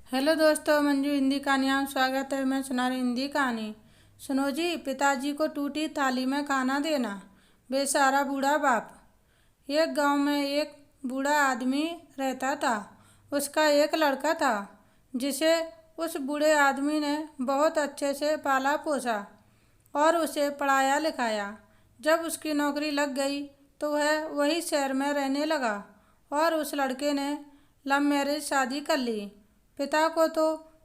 Hello दोस्तों, मंजू हिंदी कहानियाँ में स्वागत है। मैं सुना रही हिंदी कहानी। सुनो जी, पिताजी को टूटी थाली में खाना देना। बेसहारा बूढ़ा बाप। एक गांव में एक बूढ़ा आदमी रहता था। उसका एक लड़का था जिसे उस बूढ़े आदमी ने बहुत अच्छे से पाला पोसा और उसे पढ़ाया लिखाया। जब उसकी नौकरी लग गई तो वह वही शहर में रहने लगा और उस लड़के ने लव मैरिज शादी कर ली। पिता को तो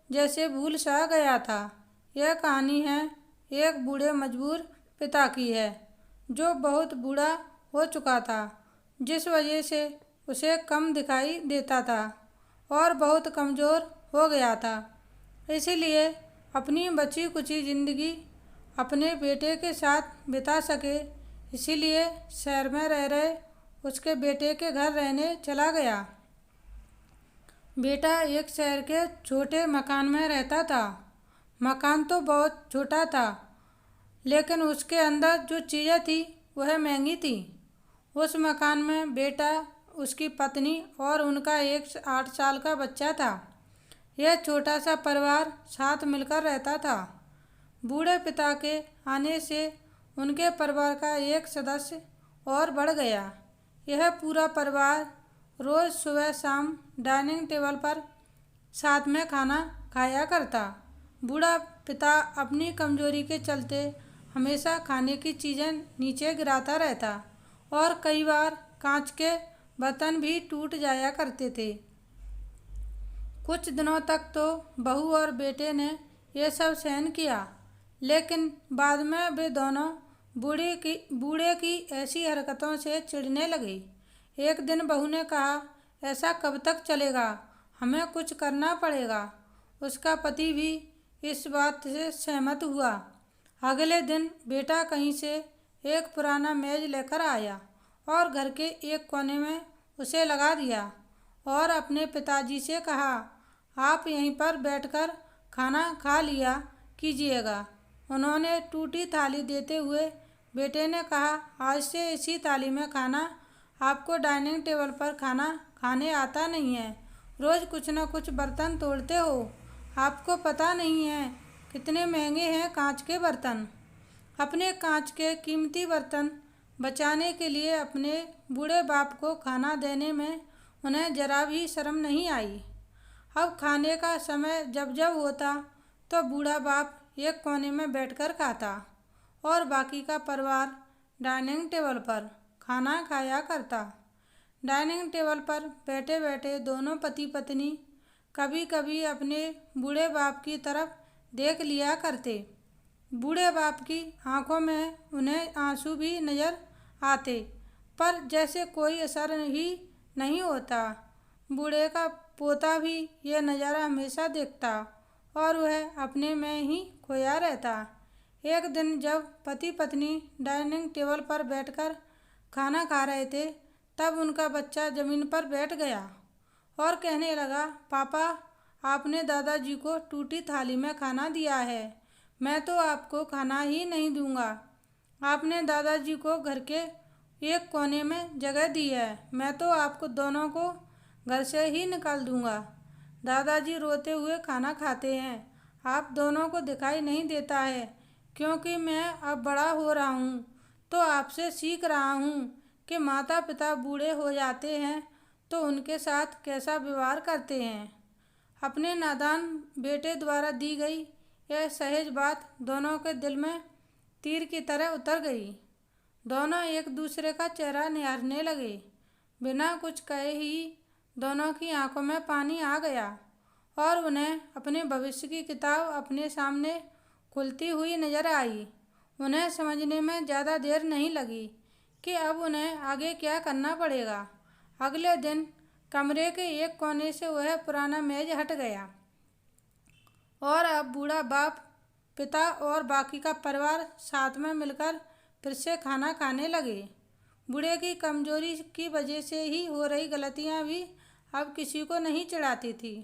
जैसे भूल सा गया था। यह कहानी है एक बूढ़े मजबूर पिता की है जो बहुत बूढ़ा हो चुका था, जिस वजह से उसे कम दिखाई देता था और बहुत कमज़ोर हो गया था। इसीलिए अपनी बची कुची ज़िंदगी अपने बेटे के साथ बिता सके, इसीलिए शहर में रह रहे उसके बेटे के घर रहने चला गया। बेटा एक शहर के छोटे मकान में रहता था। मकान तो बहुत छोटा था, लेकिन उसके अंदर जो चीज़ें थी वह महंगी थी। उस मकान में बेटा, उसकी पत्नी और उनका एक 8 साल का बच्चा था। यह छोटा सा परिवार साथ मिलकर रहता था। बूढ़े पिता के आने से उनके परिवार का एक सदस्य और बढ़ गया। यह पूरा परिवार रोज़ सुबह शाम डाइनिंग टेबल पर साथ में खाना खाया करता। बूढ़ा पिता अपनी कमजोरी के चलते हमेशा खाने की चीज़ें नीचे गिराता रहता और कई बार कांच के बर्तन भी टूट जाया करते थे। कुछ दिनों तक तो बहू और बेटे ने यह सब सहन किया, लेकिन बाद में वे दोनों बूढ़े की ऐसी हरकतों से चिढ़ने लगे। एक दिन बहू ने कहा, ऐसा कब तक चलेगा, हमें कुछ करना पड़ेगा। उसका पति भी इस बात से सहमत हुआ। अगले दिन बेटा कहीं से एक पुराना मेज लेकर आया और घर के एक कोने में उसे लगा दिया और अपने पिताजी से कहा, आप यहीं पर बैठकर खाना खा लिया कीजिएगा। उन्होंने टूटी थाली देते हुए बेटे ने कहा, आज से इसी थाली में खाना। आपको डाइनिंग टेबल पर खाना खाने आता नहीं है, रोज़ कुछ न कुछ बर्तन तोड़ते हो। आपको पता नहीं है कितने महंगे हैं कांच के बर्तन। अपने कांच के कीमती बर्तन बचाने के लिए अपने बूढ़े बाप को खाना देने में उन्हें जरा भी शर्म नहीं आई। अब खाने का समय जब जब होता तो बूढ़ा बाप एक कोने में बैठकर खाता और बाकी का परिवार डाइनिंग टेबल पर खाना खाया करता। डाइनिंग टेबल पर बैठे बैठे दोनों पति पत्नी कभी कभी अपने बूढ़े बाप की तरफ देख लिया करते। बूढ़े बाप की आंखों में उन्हें आंसू भी नज़र आते, पर जैसे कोई असर ही नहीं होता। बूढ़े का पोता भी यह नज़ारा हमेशा देखता और वह अपने में ही खोया रहता। एक दिन जब पति पत्नी डाइनिंग टेबल पर बैठकर खाना खा रहे थे, तब उनका बच्चा ज़मीन पर बैठ गया और कहने लगा, पापा, आपने दादाजी को टूटी थाली में खाना दिया है, मैं तो आपको खाना ही नहीं दूंगा। आपने दादाजी को घर के एक कोने में जगह दी है, मैं तो आपको दोनों को घर से ही निकाल दूंगा। दादाजी रोते हुए खाना खाते हैं, आप दोनों को दिखाई नहीं देता है, क्योंकि मैं अब बड़ा हो रहा हूँ तो आपसे सीख रहा हूँ कि माता पिता बूढ़े हो जाते हैं तो उनके साथ कैसा व्यवहार करते हैं। अपने नादान बेटे द्वारा दी गई यह सहज बात दोनों के दिल में तीर की तरह उतर गई। दोनों एक दूसरे का चेहरा निहारने लगे। बिना कुछ कहे ही दोनों की आंखों में पानी आ गया और उन्हें अपने भविष्य की किताब अपने सामने खुलती हुई नजर आई। उन्हें समझने में ज़्यादा देर नहीं लगी कि अब उन्हें आगे क्या करना पड़ेगा। अगले दिन कमरे के एक कोने से वह पुराना मेज हट गया और अब बूढ़ा बाप, पिता और बाकी का परिवार साथ में मिलकर फिर से खाना खाने लगे। बूढ़े की कमजोरी की वजह से ही हो रही गलतियां भी अब किसी को नहीं चिढ़ाती थी।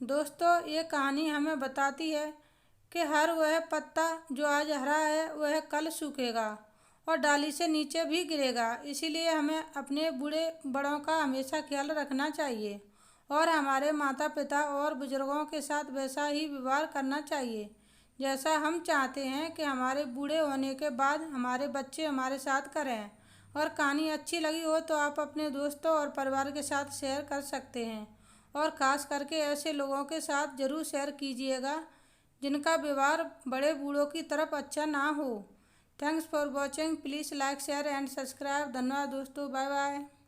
दोस्तों, ये कहानी हमें बताती है कि हर वह पत्ता जो आज हरा है वह कल सूखेगा और डाली से नीचे भी गिरेगा। इसीलिए हमें अपने बूढ़े बड़ों का हमेशा ख्याल रखना चाहिए और हमारे माता पिता और बुजुर्गों के साथ वैसा ही व्यवहार करना चाहिए जैसा हम चाहते हैं कि हमारे बूढ़े होने के बाद हमारे बच्चे हमारे साथ करें। और कहानी अच्छी लगी हो तो आप अपने दोस्तों और परिवार के साथ शेयर कर सकते हैं, और ख़ास करके ऐसे लोगों के साथ ज़रूर शेयर कीजिएगा जिनका व्यवहार बड़े बूढ़ों की तरफ अच्छा ना हो। Thanks for watching. Please like share and subscribe. धन्यवाद दोस्तों। Bye bye.